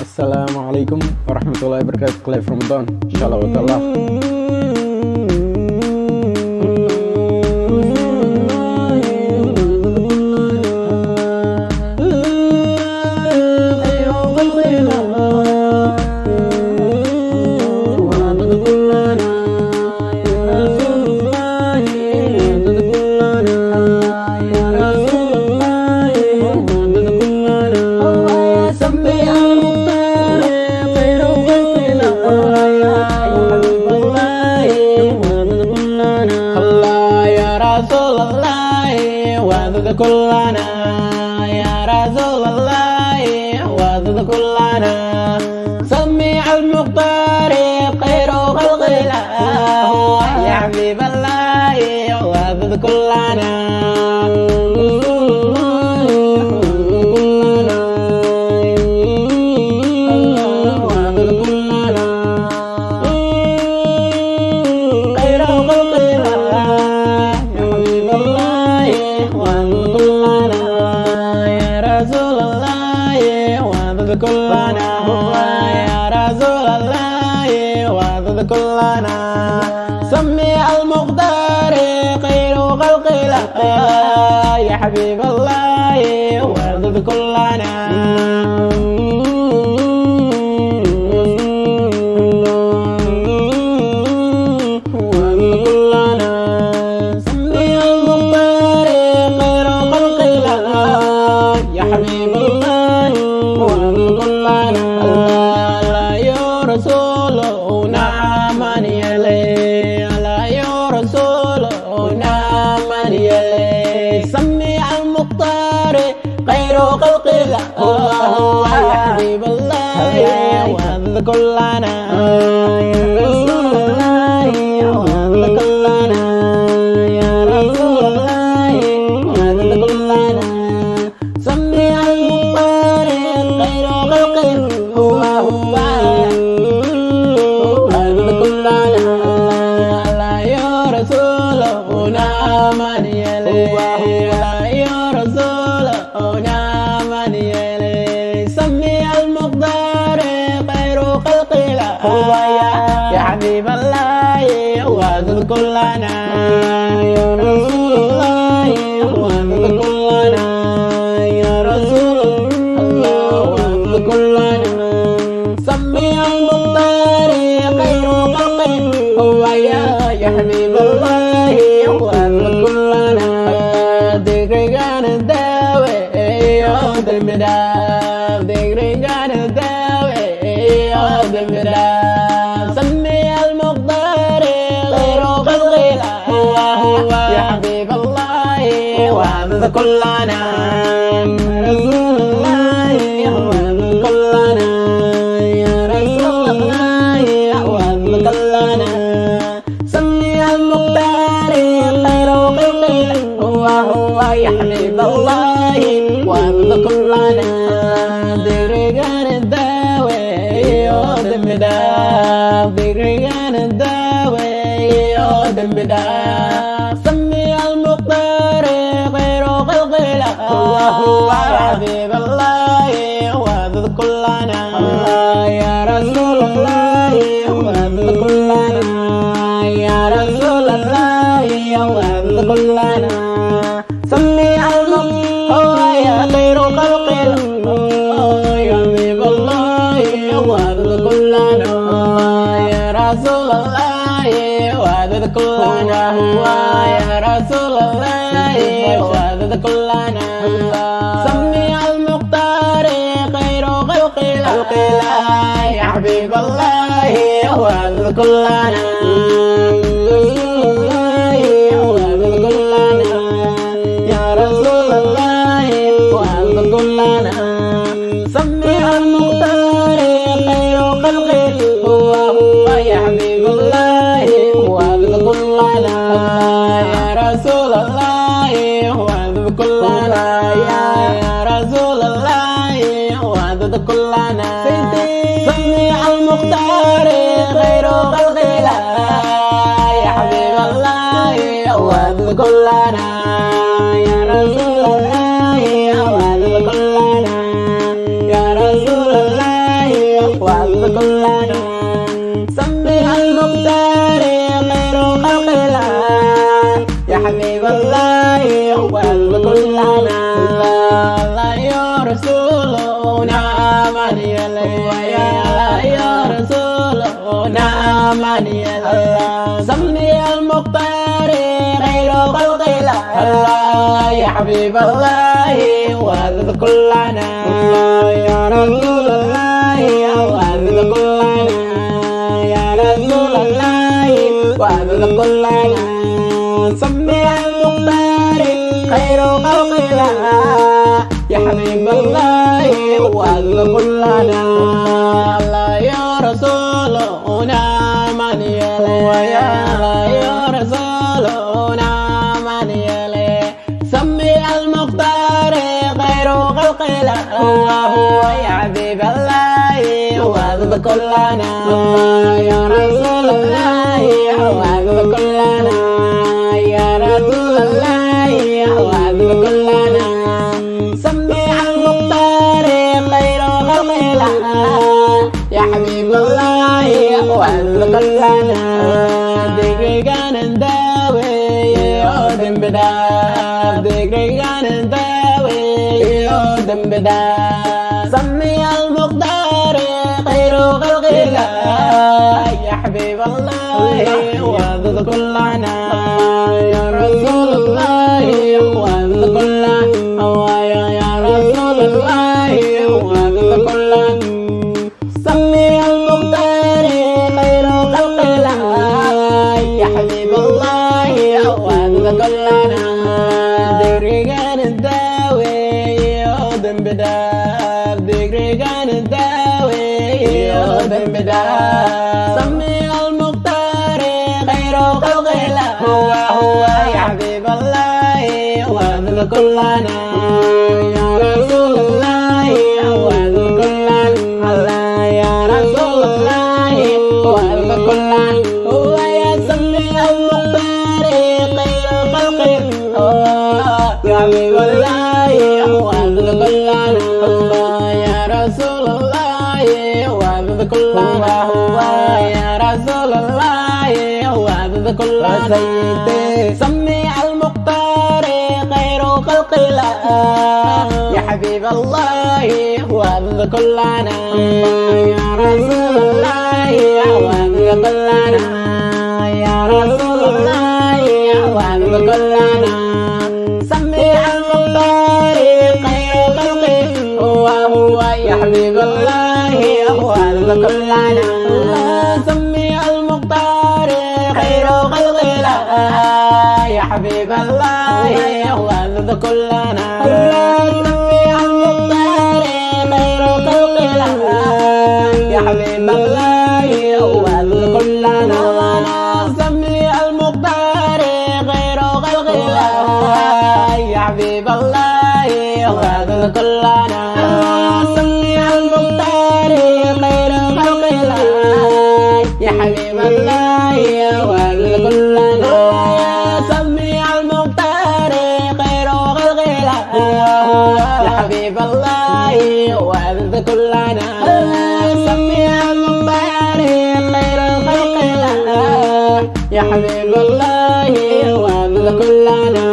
السلام عليكم ورحمة الله وبركاته. كليف رمضان إن شاء الله وتعالى. كلنا يا رسول الله وذ كلنا سمع المختار خير خلق الله يا حبيب الله وذ كلنا كلنا يا رسول الله وذ كلنا سمي المختار خير خلق الله يا حبيب الله وذ كلنا سمي المختار خير خلق الله يا حبيب الله لا يا رسول نعمن يلي لا يا رسول نعمن يلي سمي المختار خير خلق الله يا حبيب الله وذ كلنا يا رسول الله وذ كلنا يا رسول الله وذ كلنا سمي المختار خير خلق هو وذ كلنا لا يا رسول نعمن يلي لا يا رسول نعمن يلي سمي المختار خير خلق الله يا حبيب الله وذ كلنا يا رسول الله وذ كلنا يا رسول الله وذ كلنا سمي المختار خير خلق هو يا حبيب الله وذ كلنا ذكرنا الداوي يوم المدام ذكرنا الداوي يوم المدام سمي المختار خير خلق الله يا حبيب الله وذ كلنا رسول الله وذ كلنا يا رسول الله وذ كلنا سمي المختار خير خلق هو يا حبيب الله وذ كلنا ذكرنا الداوي يوم المدام ذكرنا الداوي يوم المدام سمي المختار خير خلق الله يا حبيب الله وذ كلنا يا رسول الله وذ كلنا يا رسول الله وذ كلنا سمي المختار يا خير خلق الله يا حبيب الله وذ كلنا يا رسول الله وذ كلنا يا رسول الله وذ كلنا سمي المختار خير خلق الله يا حبيب الله وذ كلنا وذ كلنا يا رسول الله وذ كلنا سمي المختار خير خلق هو يا حبيب الله وذ كلنا يا رسول الله وذ كلنا يا رسول الله وذ كلنا سمي المختار خير خلق الله يا حبيب الله وذ كلنا يا رسول الله وذ كلنا يا كلنا سمي المختار خير خلق الله يا حبيب الله وقلب كلنا الله يا رسولنا من يلي يا رسولنا من يلي سمي المختار خير خلق الله يا حبيب الله وقلب كلنا يا رسول الله وقلب كلنا يا رسول الله وقلب كلنا سمي المختار خير خلق الله يا حبيب الله وقلب كلنا الله يا رسولنا من يلي يا رسولنا من يلي سمي المختار خير خلق الله يا حبيب الله وقلب كلنا يا رسول الله وقلب كلنا يا رسول الله وقلب كلنا سمي المختار خير خلق الله يا حبيب الله وقلب كلنا ذكري كان نداوي يودم بدا ذكري كان نداوي يودم بدا سمي المختار خير خلق الله يا حبيب الله وقلب كلنا يا رسول الله وقلب كلنا يا رسول الله وقلب كلنا سمي المختار خير خلق الله يا حبيب الله وقلب كلنا ذكري كان الداوي يودم بدا ذكري كان الداوي يودم بدا سمي المختار خير خلق الله هو يا حبيب الله وقلب كلنا يا رسول الله وقلب كلنا يا رسول الله وقلب كلنا هو يا سمي المختار خير خلق الله يا حبيب الله وقلب كلنا يا رسول الله وقلب كلنا هو يا رسول الله وقلب كلنا سيدي سمي المختار خير خلق الله يا حبيب الله وقلب كلنا يا رسول الله وقلب كلنا يا رسول الله وقلب كلنا سمي المختار خير خلق هو يا حبيب الله وقلب كلنا سمي المختار خير خلق الله يا حبيب الله وقلب كلنا سمي المختار خير خلق الله يا حبيب الله وقلب كلنا سمي المختار خير خلق الله يا حبيب الله وقلب كلنا سمي المختار خير خلق الله يا حبيب الله وقلب كلنا سمي المختار خير خلق الله يا حبيب الله وقلب كلنا سمي المختار خير خلق الله يا حبيب الله وقلب كلنا